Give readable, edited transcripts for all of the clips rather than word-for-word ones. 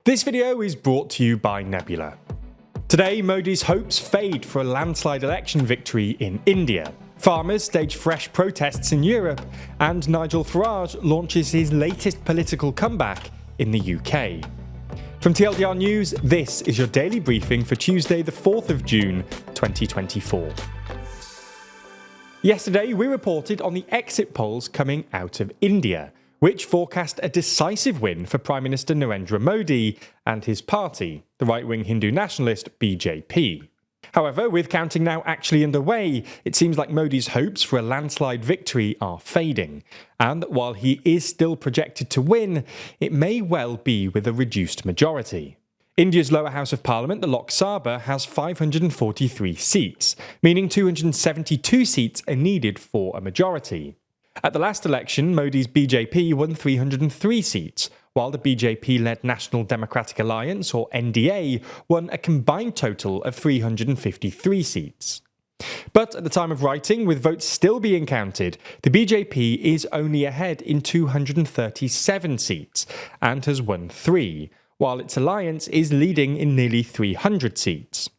This video is brought to you by Nebula. Today, Modi's hopes fade for a landslide election victory in India. Farmers stage fresh protests in Europe, and Nigel Farage launches his latest political comeback in the UK. From TLDR News, this is your daily briefing for Tuesday the 4th of June 2024. Yesterday, we reported on the exit polls coming out of India, which forecast a decisive win for Prime Minister Narendra Modi and his party, the right-wing Hindu nationalist BJP. However, with counting now actually underway, it seems like Modi's hopes for a landslide victory are fading, and while he is still projected to win, it may well be with a reduced majority. India's lower house of parliament, the Lok Sabha, has 543 seats, meaning 272 seats are needed for a majority. At the last election, Modi's BJP won 303 seats, while the BJP-led National Democratic Alliance, or NDA, won a combined total of 353 seats. But at the time of writing, with votes still being counted, the BJP is only ahead in 237 seats and has won 3, while its alliance is leading in nearly 300 seats.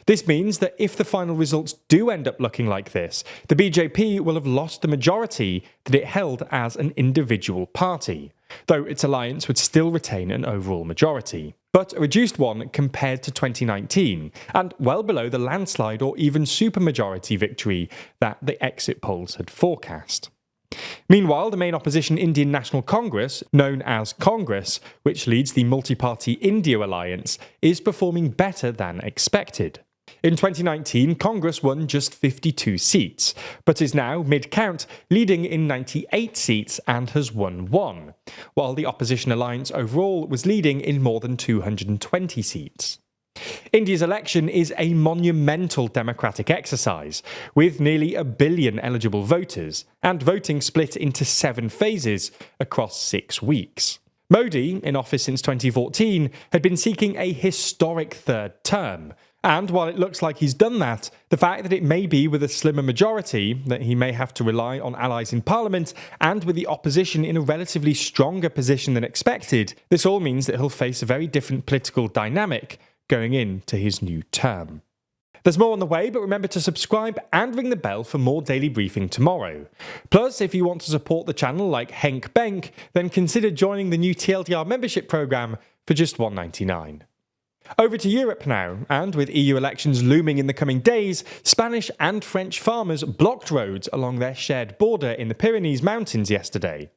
This means that if the final results do end up looking like this, the BJP will have lost the majority that it held as an individual party, though its alliance would still retain an overall majority, but a reduced one compared to 2019, and well below the landslide or even supermajority victory that the exit polls had forecast. Meanwhile, the main opposition Indian National Congress, known as Congress, which leads the multi-party India alliance, is performing better than expected. In 2019, Congress won just 52 seats, but is now, mid-count, leading in 98 seats and has won 1, while the opposition alliance overall was leading in more than 220 seats. India's election is a monumental democratic exercise, with nearly 1 billion eligible voters, and voting split into 7 phases across 6 weeks. Modi, in office since 2014, had been seeking a historic third term, and while it looks like he's done that, the fact that it may be with a slimmer majority, that he may have to rely on allies in parliament, and with the opposition in a relatively stronger position than expected, this all means that he'll face a very different political dynamic going into his new term. There's more on the way, but remember to subscribe and ring the bell for more daily briefing tomorrow. Plus, if you want to support the channel like Henk Benk, then consider joining the new TLDR membership programme for just $1.99. Over to Europe now, and with EU elections looming in the coming days, Spanish and French farmers blocked roads along their shared border in the Pyrenees Mountains yesterday.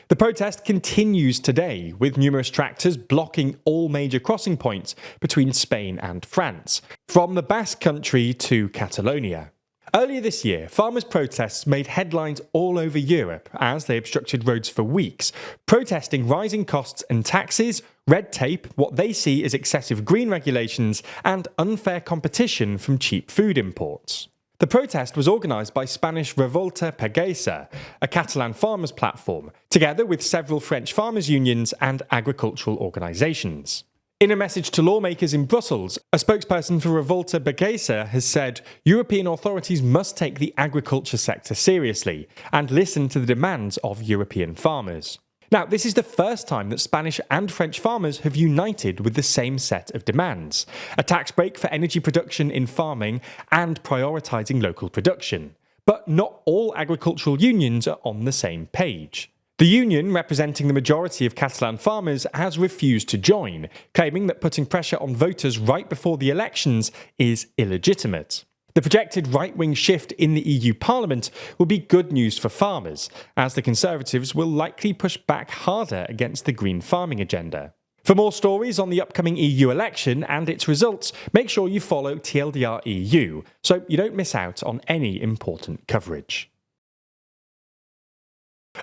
The protest continues today, with numerous tractors blocking all major crossing points between Spain and France, from the Basque Country to Catalonia. Earlier this year, farmers' protests made headlines all over Europe as they obstructed roads for weeks, protesting rising costs and taxes, red tape, what they see as excessive green regulations, and unfair competition from cheap food imports. The protest was organised by Spanish Revolta Pagesa, a Catalan farmers' platform, together with several French farmers' unions and agricultural organisations. In a message to lawmakers in Brussels, a spokesperson for Revolta Pagesa has said European authorities must take the agriculture sector seriously and listen to the demands of European farmers. Now, this is the first time that Spanish and French farmers have united with the same set of demands: a tax break for energy production in farming and prioritising local production. But not all agricultural unions are on the same page. The union, representing the majority of Catalan farmers, has refused to join, claiming that putting pressure on voters right before the elections is illegitimate. The projected right-wing shift in the EU Parliament will be good news for farmers, as the Conservatives will likely push back harder against the green farming agenda. For more stories on the upcoming EU election and its results, make sure you follow TLDR EU, so you don't miss out on any important coverage.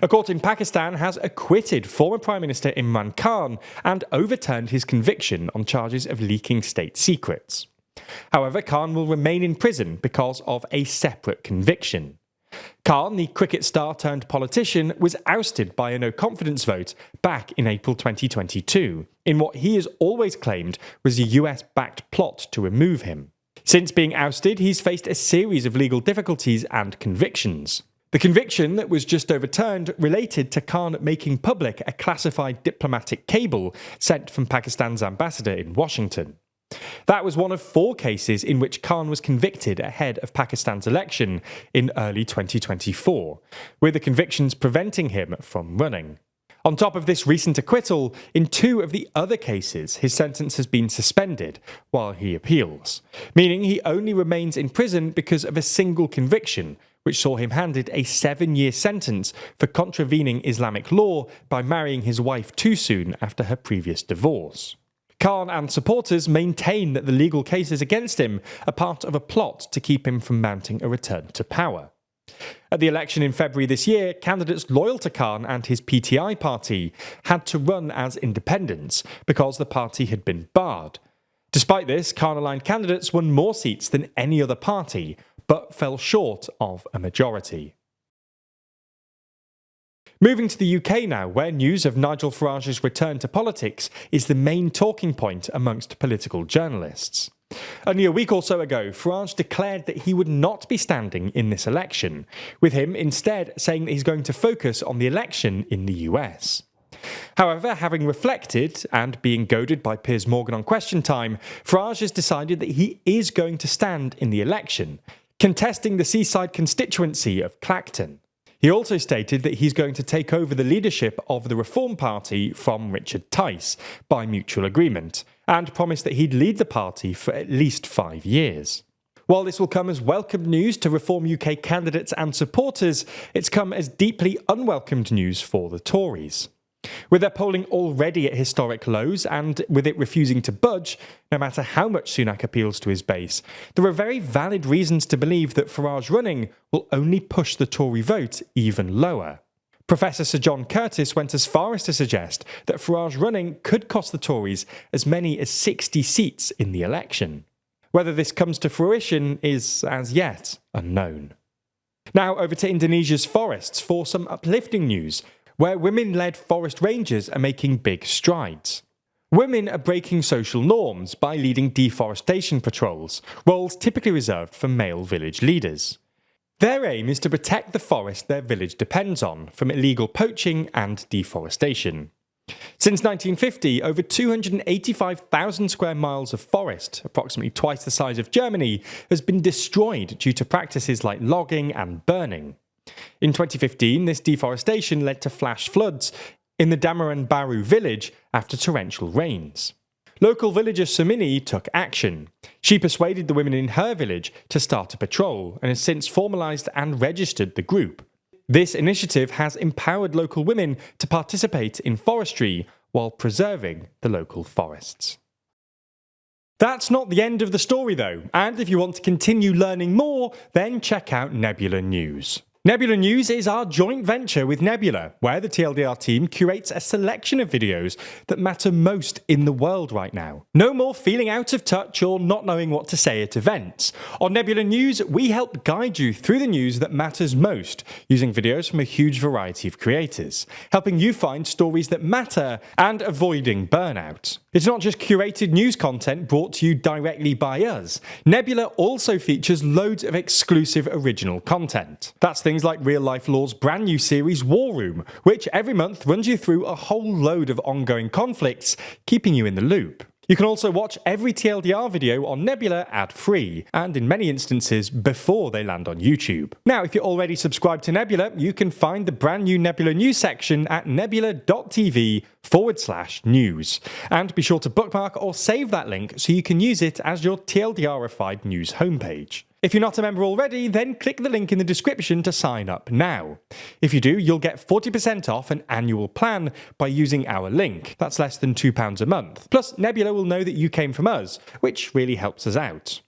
A court in Pakistan has acquitted former Prime Minister Imran Khan and overturned his conviction on charges of leaking state secrets. However, Khan will remain in prison because of a separate conviction. Khan, the cricket star turned politician, was ousted by a no-confidence vote back in April 2022, in what he has always claimed was a US-backed plot to remove him. Since being ousted, he's faced a series of legal difficulties and convictions. The conviction that was just overturned related to Khan making public a classified diplomatic cable sent from Pakistan's ambassador in Washington. That was one of 4 cases in which Khan was convicted ahead of Pakistan's election in early 2024, with the convictions preventing him from running. On top of this recent acquittal, in 2 of the other cases, his sentence has been suspended while he appeals, meaning he only remains in prison because of a single conviction, which saw him handed a 7-year sentence for contravening Islamic law by marrying his wife too soon after her previous divorce. Khan and supporters maintain that the legal cases against him are part of a plot to keep him from mounting a return to power. At the election in February this year, candidates loyal to Khan and his PTI party had to run as independents because the party had been barred. Despite this, Khan-aligned candidates won more seats than any other party, but fell short of a majority. Moving to the UK now, where news of Nigel Farage's return to politics is the main talking point amongst political journalists. Only a week or so ago, Farage declared that he would not be standing in this election, with him instead saying that he's going to focus on the election in the US. However, having reflected and being goaded by Piers Morgan on Question Time, Farage has decided that he is going to stand in the election, contesting the seaside constituency of Clacton. He also stated that he's going to take over the leadership of the Reform Party from Richard Tice by mutual agreement, and promised that he'd lead the party for at least 5 years. While this will come as welcomed news to Reform UK candidates and supporters, it's come as deeply unwelcomed news for the Tories. With their polling already at historic lows and with it refusing to budge, no matter how much Sunak appeals to his base, there are very valid reasons to believe that Farage running will only push the Tory vote even lower. Professor Sir John Curtis went as far as to suggest that Farage running could cost the Tories as many as 60 seats in the election. Whether this comes to fruition is, as yet, unknown. Now over to Indonesia's forests for some uplifting news, where women-led forest rangers are making big strides. Women are breaking social norms by leading deforestation patrols, roles typically reserved for male village leaders. Their aim is to protect the forest their village depends on from illegal poaching and deforestation. Since 1950, over 285,000 square miles of forest, approximately twice the size of Germany, has been destroyed due to practices like logging and burning. In 2015, this deforestation led to flash floods in the Damaran Baru village after torrential rains. Local villager Sumini took action. She persuaded the women in her village to start a patrol and has since formalised and registered the group. This initiative has empowered local women to participate in forestry while preserving the local forests. That's not the end of the story though, and if you want to continue learning more, then check out Nebula News. Nebula News is our joint venture with Nebula, where the TLDR team curates a selection of videos that matter most in the world right now. No more feeling out of touch or not knowing what to say at events. On Nebula News, we help guide you through the news that matters most, using videos from a huge variety of creators, helping you find stories that matter and avoiding burnout. It's not just curated news content brought to you directly by us. Nebula also features loads of exclusive original content. That's things like Real Life Law's brand new series War Room, which every month runs you through a whole load of ongoing conflicts, keeping you in the loop. You can also watch every TLDR video on Nebula ad-free, and in many instances before they land on YouTube. Now, if you're already subscribed to Nebula, you can find the brand new Nebula News section at nebula.tv/news. And be sure to bookmark or save that link so you can use it as your TLDR-ified news homepage. If you're not a member already, then click the link in the description to sign up now. If you do, you'll get 40% off an annual plan by using our link. That's less than £2 a month. Plus, Nebula will know that you came from us, which really helps us out.